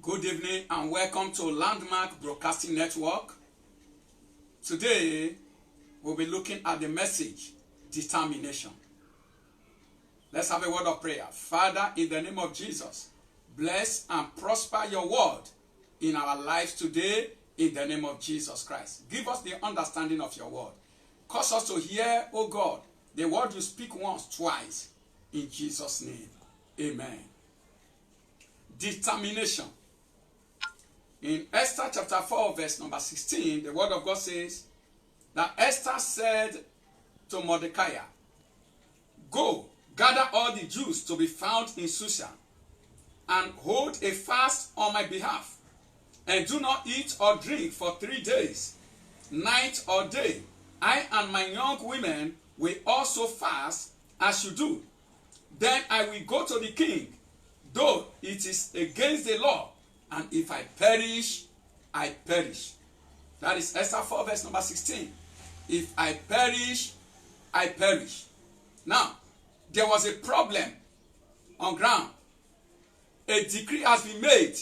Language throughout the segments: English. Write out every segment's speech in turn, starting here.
Good evening and welcome to Landmark Broadcasting Network. Today, we'll be looking at the message, determination. Let's have a word of prayer. Father, in the name of Jesus, bless and prosper your word in our lives today in the name of Jesus Christ. Give us the understanding of your word. Cause us to hear, oh God, the word you speak once, twice. In Jesus' name, amen. Determination. In Esther chapter 4 verse number 16, the word of God says that Esther said to Mordecai, "Go, gather all the Jews to be found in Susa, and hold a fast on my behalf, and do not eat or drink for 3 days, night or day. I and my young women will also fast as you do. Then I will go to the king, though it is against the law, and if I perish, I perish." That is Esther 4 verse number 16. If I perish, I perish. Now, there was a problem on ground. A decree has been made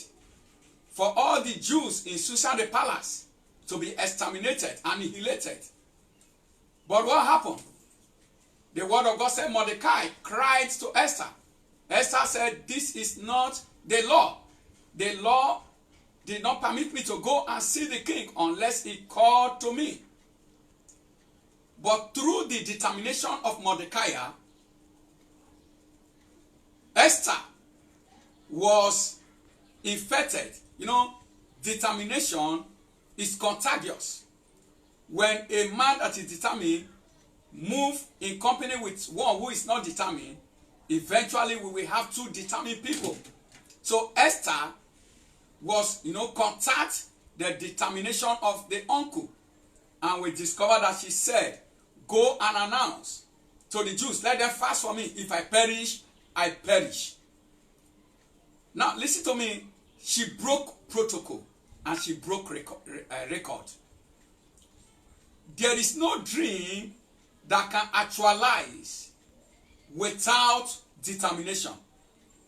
for all the Jews in Susa the palace to be exterminated, annihilated. But what happened? The word of God said Mordecai cried to Esther. Esther said, "This is not the law. The law did not permit me to go and see the king unless he called to me." But through the determination of Mordecai, Esther was infected. You know, determination is contagious. When a man that is determined moves in company with one who is not determined, eventually we will have two determined people. So Esther was, contact the determination of the uncle. And we discovered that she said, "Go and announce to the Jews, let them fast for me. If I perish, I perish." Now, listen to me. She broke protocol and she broke record. There is no dream that can actualize without determination.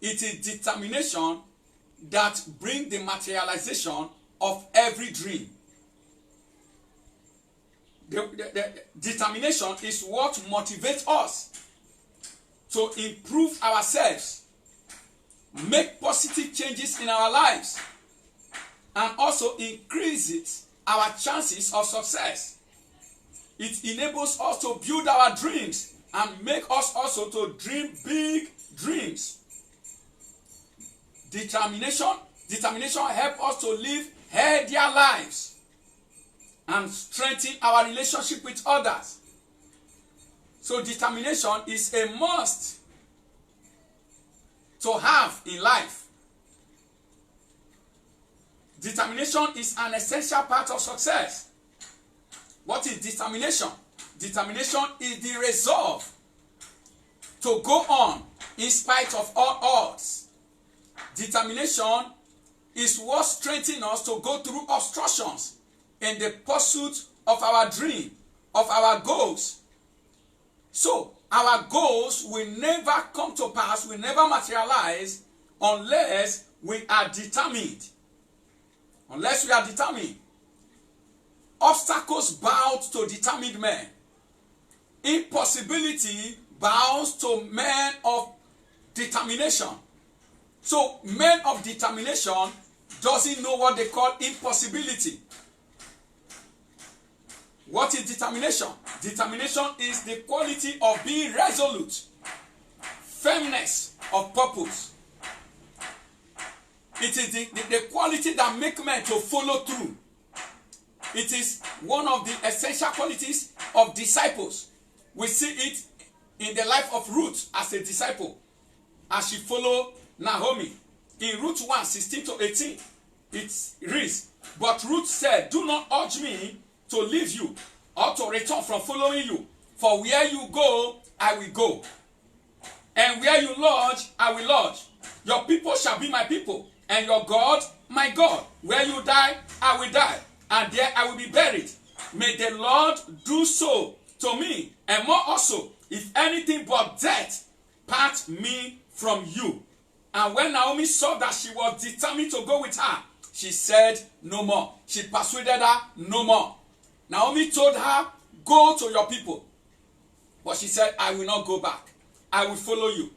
It is determination that brings the materialization of every dream. The determination is what motivates us to improve ourselves, make positive changes in our lives, and also increases our chances of success. It enables us to build our dreams and make us also to dream big dreams. Determination helps us to live healthier lives and strengthen our relationship with others. So determination is a must to have in life. Determination is an essential part of success. What is determination? Determination is the resolve to go on in spite of all odds. Determination is what strengthens us to go through obstructions in the pursuit of our dream, of our goals. So, our goals will never come to pass, will never materialize unless we are determined. Unless we are determined. Obstacles bow to determined men. Impossibility bows to men of determination. So, men of determination doesn't know what they call impossibility. What is determination? Determination is the quality of being resolute, firmness of purpose. It is the quality that makes men to follow through. It is one of the essential qualities of disciples. We see it in the life of Ruth as a disciple, as she followed Naomi. In Ruth 1, 16 to 18, it reads, "But Ruth said, 'Do not urge me to leave you or to return from following you. For where you go, I will go. And where you lodge, I will lodge. Your people shall be my people, and your God, my God. Where you die, I will die, and there I will be buried. May the Lord do so to me, and more also, if anything but death part me from you.'" And when Naomi saw that she was determined to go with her, she said no more. She persuaded her no more. Naomi told her, go to your people. But she said, I will not go back. I will follow you.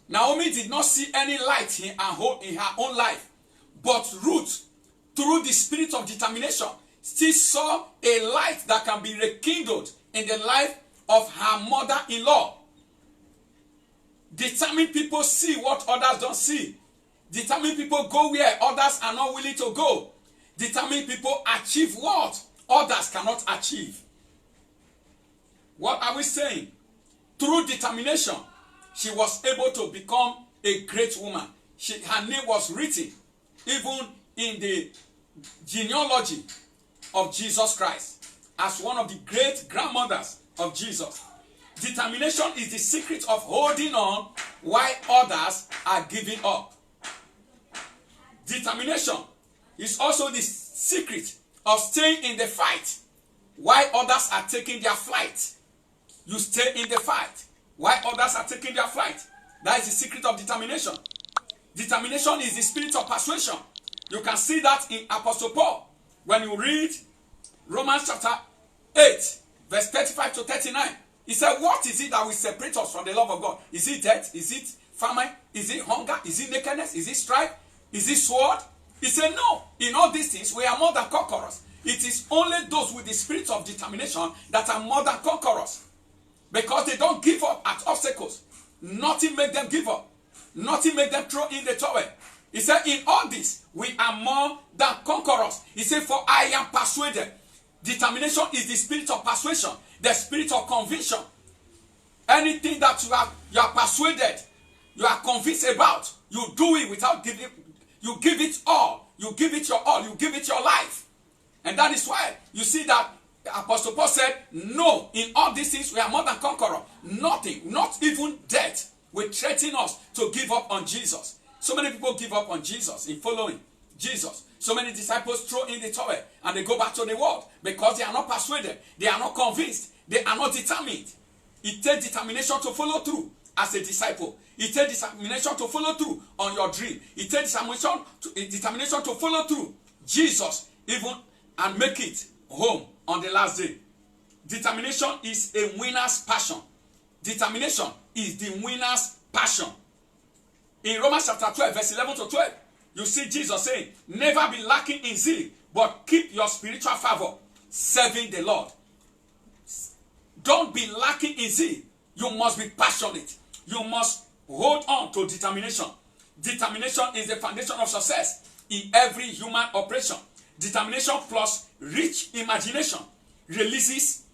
Naomi did not see any light in her own life. But Ruth, through the spirit of determination, still saw a light that can be rekindled in the life of her mother-in-law. Determined people see what others don't see. Determined people go where others are not willing to go. Determined people achieve what others cannot achieve. What are we saying? Through determination, she was able to become a great woman. Her name was written even in the genealogy of Jesus Christ as one of the great grandmothers of Jesus. Determination is the secret of holding on while others are giving up. Determination is also the secret of staying in the fight while others are taking their flight. You stay in the fight while others are taking their flight. That is the secret of determination. Determination is the spirit of persuasion. You can see that in Apostle Paul when you read Romans chapter 8 verse 35 to 39. He said, what is it that will separate us from the love of God? Is it death? Is it famine? Is it hunger? Is it nakedness? Is it strife? Is it sword? He said, no. In all these things, we are more than conquerors. It is only those with the spirit of determination that are more than conquerors. Because they don't give up at obstacles. Nothing makes them give up. Nothing makes them throw in the towel. He said, in all this, we are more than conquerors. He said, for I am persuaded. Determination is the spirit of persuasion. The spirit of conviction. Anything that you are persuaded, you are convinced about, you do it without giving. You give it all. You give it your all. You give it your life. And that is why you see that Apostle Paul said, no, in all these things we are more than conquerors. Nothing, not even death, will threaten us to give up on Jesus. So many people give up on Jesus in following Jesus. So many disciples throw in the towel and they go back to the world because they are not persuaded. They are not convinced. They are not determined. It takes determination to follow through as a disciple. It takes determination to follow through on your dream. It takes determination to follow through Jesus even and make it home on the last day. Determination is a winner's passion. Determination is the winner's passion. In Romans chapter 12 verse 11 to 12, you see Jesus saying, never be lacking in zeal, but keep your spiritual fervor, serving the Lord. Don't be lacking in zeal. You must be passionate. You must hold on to determination. Determination is the foundation of success in every human operation. Determination plus rich imagination releases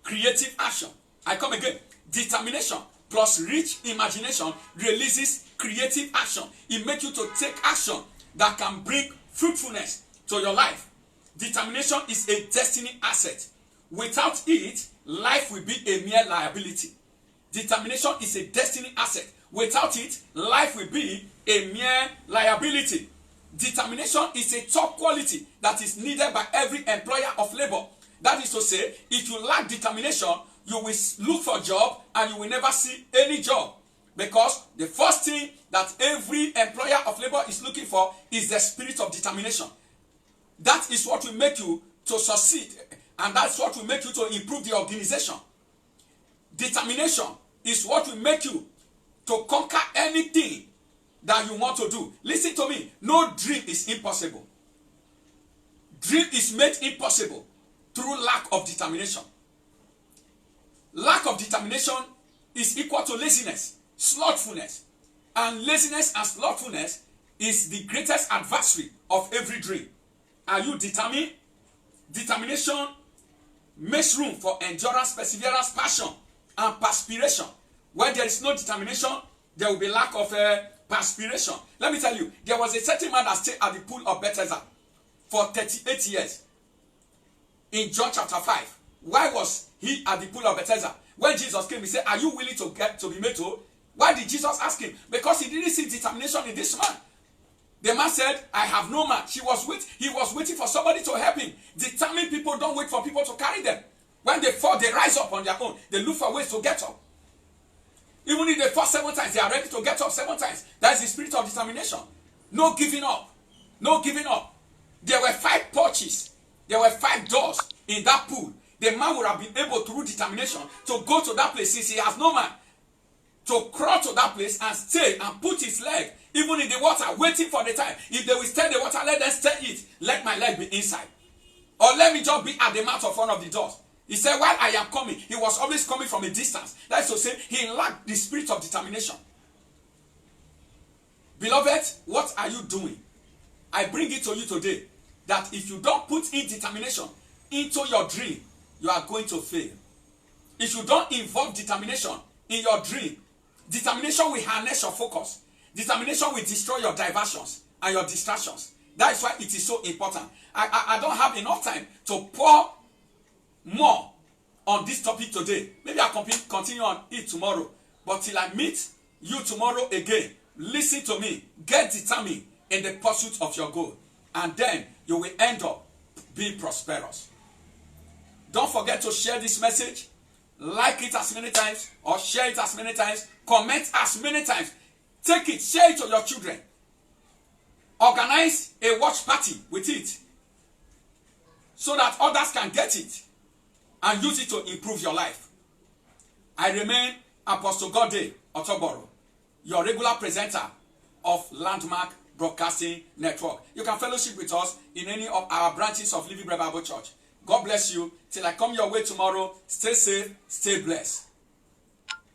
creative action. I come again. Determination plus rich imagination releases creative action. It makes you to take action that can bring fruitfulness to your life. Determination is a destiny asset. Without it, life will be a mere liability. Determination is a destiny asset. Without it, life will be a mere liability. Determination is a top quality that is needed by every employer of labor. That is to say, if you lack determination, you will look for a job and you will never see any job. Because the first thing that every employer of labor is looking for is the spirit of determination. That is what will make you to succeed. And that's what will make you to improve the organization. Determination is what will make you to conquer anything that you want to do. Listen to me. No dream is impossible. Dream is made impossible through lack of determination. Lack of determination is equal to laziness, slothfulness. And laziness and slothfulness is the greatest adversary of every dream. Are you determined? Determination makes room for endurance, perseverance, passion, and perspiration. Where there is no determination, there will be lack of perspiration. Let me tell you, there was a certain man that stayed at the pool of Bethesda for 38 years. In John chapter 5. Why was he at the pool of Bethesda? When Jesus came, he said, are you willing to get to be made whole? Why did Jesus ask him? Because he didn't see determination in this man. The man said, I have no man. He was waiting for somebody to help him. Determined people don't wait for people to carry them. When they fall, they rise up on their own. They look for ways to get up. Even if they fall 7 times, they are ready to get up 7 times. That is the spirit of determination. No giving up. No giving up. There were 5 porches. There were 5 doors in that pool. The man would have been able, through determination, to go to that place since he has no man, to crawl to that place and stay and put his leg even in the water, waiting for the time. If they will stir the water, let them stir it. Let my leg be inside. Or let me just be at the mouth of one of the doors. He said, while I am coming, he was always coming from a distance. That is to say, he lacked the spirit of determination. Beloved, what are you doing? I bring it to you today that if you don't put in determination into your dream, you are going to fail. If you don't involve determination in your dream, determination will harness your focus. Determination will destroy your diversions and your distractions. That is why it is so important. I don't have enough time to pour more on this topic today. Maybe I'll continue on it tomorrow. But till I meet you tomorrow again, listen to me. Get determined in the pursuit of your goal. And then you will end up being prosperous. Don't forget to share this message. Like it as many times or share it as many times. Comment as many times. Take it, share it to your children. Organize a watch party with it so that others can get it and use it to improve your life. I remain Apostle Gode Otoboro, your regular presenter of Landmark Broadcasting Network. You can fellowship with us in any of our branches of Living Bread Bible Church. God bless you. Till I come your way tomorrow, stay safe, stay blessed.